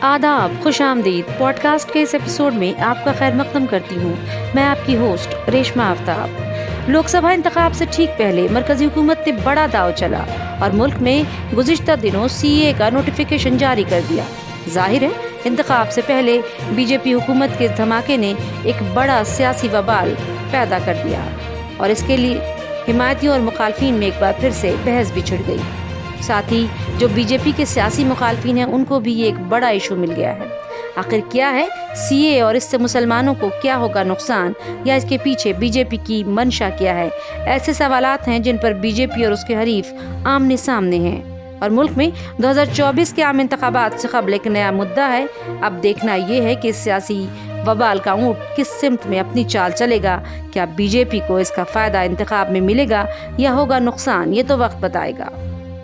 आदाब, खुश आमदीद। पॉडकास्ट के इस एपिसोड में आपका खैर मकदम करती हूँ। मैं आपकी होस्ट रेशमा आफ्ताब। लोकसभा इंतखाब से ठीक पहले मरकजी हुकूमत ने बड़ा दाव चला और मुल्क में गुज़िश्ता दिनों CAA का नोटिफिकेशन जारी कर दिया। जाहिर है इंतखाब से पहले बीजेपी हुकूमत के धमाके ने एक बड़ा सियासी वबाल पैदा कर दिया और इसके लिए हिमायतियों और मुखालफिन में एक बार फिर से बहस भी छिड़ गई। साथ ही जो बीजेपी के सियासी मुखालफिन हैं उनको भी ये एक बड़ा इशू मिल गया है। आखिर क्या है CAA और इससे मुसलमानों को क्या होगा नुकसान, या इसके पीछे बीजेपी की मंशा क्या है? ऐसे सवालात हैं जिन पर बीजेपी और उसके हरीफ आमने सामने हैं और मुल्क में 2024 के आम इंतखाबात से कबल एक नया मुद्दा है। अब देखना ये है कि सियासी वबाल का ऊँट किस सिमत में अपनी चाल चलेगा। क्या बीजेपी को इसका फ़ायदा इंतखाब में मिलेगा या होगा नुकसान, ये तो वक्त बताएगा।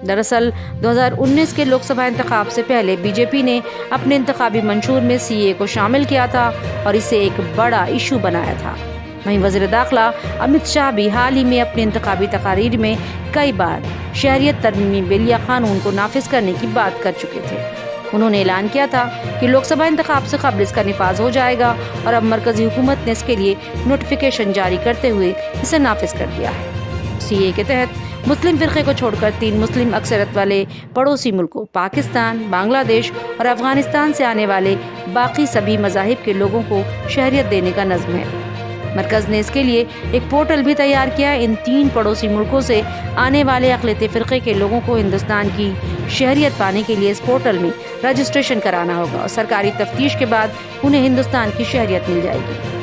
दरअसल 2019 के लोकसभा इंतखाब से पहले बीजेपी ने अपने इंतखाबी मंशूर में CAA को शामिल किया था और इसे एक बड़ा इशू बनाया था। वहीं वज़ीर दाखिला अमित शाह भी हाल ही में अपनी इंतखाबी तकारीर में कई बार शहरियत तरमीमी बिल या कानून को नाफिज करने की बात कर चुके थे। उन्होंने ऐलान किया था कि लोकसभा इंतखाब से कबल इसका निफाज हो जाएगा और अब मरकजी हुकूमत ने इसके लिए नोटिफिकेशन जारी करते हुए इसे नाफिज कर दिया है। CAA के तहत मुस्लिम फ़िरक़े को छोड़कर 3 मुस्लिम अक्सरियत वाले पड़ोसी मुल्कों पाकिस्तान, बांग्लादेश और अफ़गानिस्तान से आने वाले बाकी सभी मज़ाहिब के लोगों को शहरियत देने का नज़्म है। मरकज़ ने इसके लिए एक पोर्टल भी तैयार किया है। इन 3 पड़ोसी मुल्कों से आने वाले अक़लियती फ़िरक़े के लोगों को हिंदुस्तान की शहरियत पाने के लिए इस पोर्टल में रजिस्ट्रेशन कराना होगा और सरकारी तफ्तीश के बाद उन्हें हिंदुस्तान की शहरियत मिल जाएगी।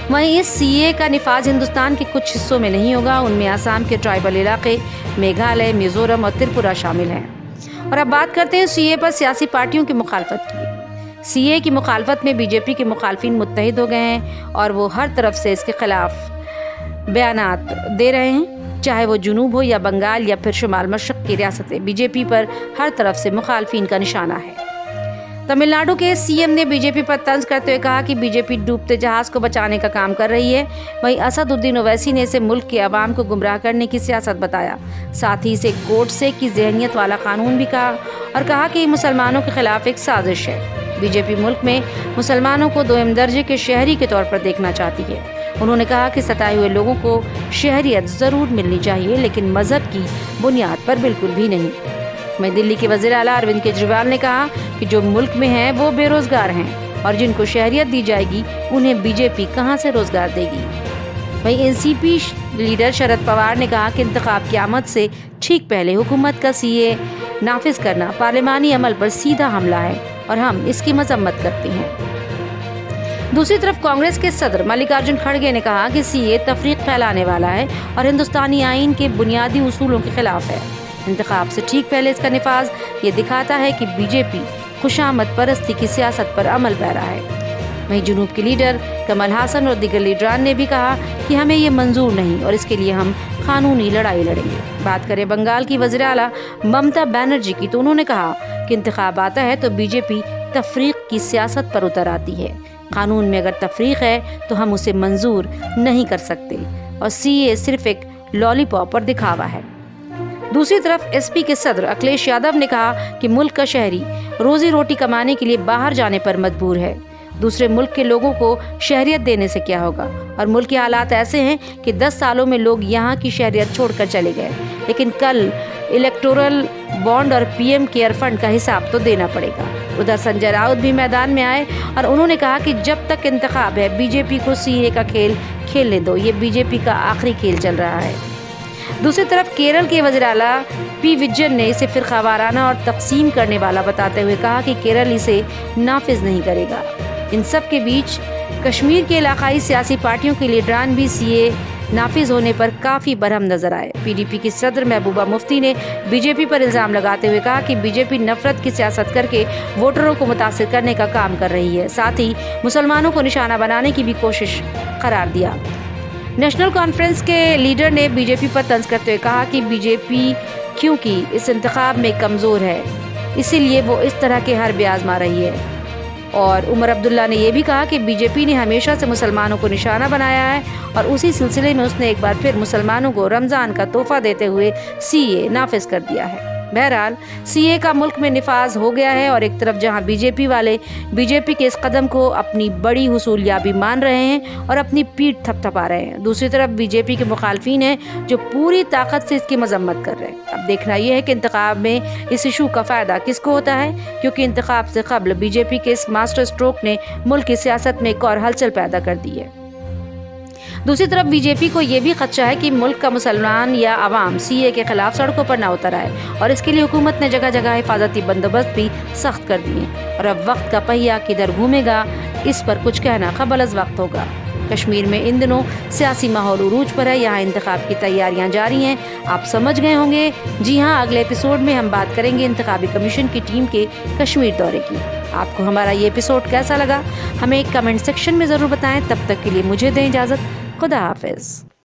वहीं इस CAA का निफाज हिंदुस्तान के कुछ हिस्सों में नहीं होगा। उनमें आसाम के ट्राइबल इलाके, मेघालय, मिजोरम और त्रिपुरा शामिल हैं। और अब बात करते हैं CAA पर सियासी पार्टियों की मुखालफत की। CAA की मुखालफत में बीजेपी के मुखालफिन मुत्तहिद हो गए हैं और वो हर तरफ से इसके खिलाफ बयानात दे रहे हैं। चाहे वो जुनूब हो या बंगाल या फिर शुमाल मशरक़ की रियासतें, बीजेपी पर हर तरफ से मुखालफिन का निशाना है। तमिलनाडु के CM ने बीजेपी पर तंज करते हुए कहा कि बीजेपी डूबते जहाज को बचाने का काम कर रही है। वहीं असदुद्दीन ओवैसी ने इसे मुल्क के अवाम को गुमराह करने की सियासत बताया। साथ ही इसे गोडसे की ज़हनियत वाला कानून भी कहा और कहा कि मुसलमानों के खिलाफ एक साजिश है। बीजेपी मुल्क में मुसलमानों को 2म दर्जे के शहरी के तौर पर देखना चाहती है। उन्होंने कहा कि सताए हुए लोगों को शहरियत ज़रूर मिलनी चाहिए, लेकिन मज़हब की बुनियाद पर बिल्कुल भी नहीं। वहीं दिल्ली के वज़ीर आला अरविंद केजरीवाल ने कहा कि जो मुल्क में हैं वो बेरोज़गार हैं और जिनको शहरियत दी जाएगी उन्हें बीजेपी कहां से रोज़गार देगी। वहीं NCP लीडर शरद पवार ने कहा कि इंतखाब की आमद से ठीक पहले हुकूमत का CAA नाफिज करना पार्लिमानी अमल पर सीधा हमला है और हम इसकी मजम्मत करते हैं। दूसरी तरफ कांग्रेस के सदर मल्लिकार्जुन खड़गे ने कहा कि CAA तफरीक फैलाने वाला है और हिंदुस्तानी आइन के बुनियादी उसूलों के खिलाफ है। इंतखाब से ठीक पहले इसका निफाज ये दिखाता है कि बीजेपी खुशामद परस्ती की सियासत पर अमल पैरा है। वहीं जुनूब के लीडर कमल हासन और दीगर लीडरान ने भी कहा कि हमें ये मंजूर नहीं और इसके लिए हम कानूनी लड़ाई लड़ेंगे। बात करें बंगाल की वज़ीर आला ममता बनर्जी की, तो उन्होंने कहा कि इंतखाब आता है तो बीजेपी तफरीक की सियासत पर उतर आती है। कानून में अगर तफरीक है तो हम उसे मंजूर नहीं कर सकते और CAA सिर्फ एक लॉलीपॉप और दिखावा है। दूसरी तरफ SP के सदर अखिलेश यादव ने कहा कि मुल्क का शहरी रोजी रोटी कमाने के लिए बाहर जाने पर मजबूर है। दूसरे मुल्क के लोगों को शहरियत देने से क्या होगा, और मुल्क के हालात ऐसे हैं कि 10 सालों में लोग यहाँ की शहरियत छोड़कर चले गए, लेकिन कल इलेक्टोरल बॉन्ड और PM केयर फंड का हिसाब तो देना पड़ेगा। उधर संजय राउत भी मैदान में आए और उन्होंने कहा कि जब तक इंतखाब है बीजेपी को CAA का खेल खेलने दो, ये बीजेपी का आखिरी खेल चल रहा है। दूसरी तरफ केरल के वज़ीर आला P विजयन ने इसे फ़िरक़ावाराना और तक़सीम करने वाला बताते हुए कहा कि केरल इसे नाफिज नहीं करेगा। इन सब के बीच कश्मीर के इलाकाई सियासी पार्टियों के लीडरान भी CAA नाफिज होने पर काफ़ी बरहम नजर आए। PDP की सदर महबूबा मुफ्ती ने बीजेपी पर इल्ज़ाम लगाते हुए कहा कि बीजेपी नफरत की सियासत करके वोटरों को मुतासिर करने का काम कर रही है, साथ ही मुसलमानों को निशाना बनाने की भी कोशिश करार दिया। नेशनल कॉन्फ्रेंस के लीडर ने बीजेपी पर तंज करते हुए कहा कि बीजेपी क्योंकि इस इंतखाब में कमज़ोर है इसीलिए वो इस तरह के हरबे आजमा रही है। और उमर अब्दुल्ला ने यह भी कहा कि बीजेपी ने हमेशा से मुसलमानों को निशाना बनाया है और उसी सिलसिले में उसने एक बार फिर मुसलमानों को रमज़ान का तोहफा देते हुए CAA नाफिज कर दिया है। बहरहाल सीए का मुल्क में निफाज हो गया है और एक तरफ जहां बीजेपी वाले बीजेपी के इस कदम को अपनी बड़ी हुसूलियाबी मान रहे हैं और अपनी पीठ थपथपा रहे हैं, दूसरी तरफ बीजेपी के मुखालफिन हैं जो पूरी ताकत से इसकी मजम्मत कर रहे हैं। अब देखना यह है कि इंतखाब में इस इशू का फ़ायदा किसको होता है, क्योंकि इंतखाब से कबल बीजेपी के इस मास्टर स्ट्रोक ने मुल्क की सियासत में एक और हलचल पैदा कर दी है। दूसरी तरफ बीजेपी को ये भी खदशा है कि मुल्क का मुसलमान या अवाम सीए के खिलाफ सड़कों पर ना उतर आए और इसके लिए हुकूमत ने जगह जगह हिफाजती बंदोबस्त भी सख्त कर दिए और अब वक्त का पहिया किधर घूमेगा इस पर कुछ कहना क़बल वक्त होगा। कश्मीर में इन दिनों सियासी माहौल उरूज पर है, यहाँ इंतखाब की तैयारियां जारी हैं। आप समझ गए होंगे, जी हाँ, अगले एपिसोड में हम बात करेंगे इंतखाबी कमीशन की टीम के कश्मीर दौरे की। आपको हमारा ये एपिसोड कैसा लगा हमें एक कमेंट सेक्शन में ज़रूर बताएं। तब तक के लिए मुझे दें इजाज़त। खुदा हाफिज़।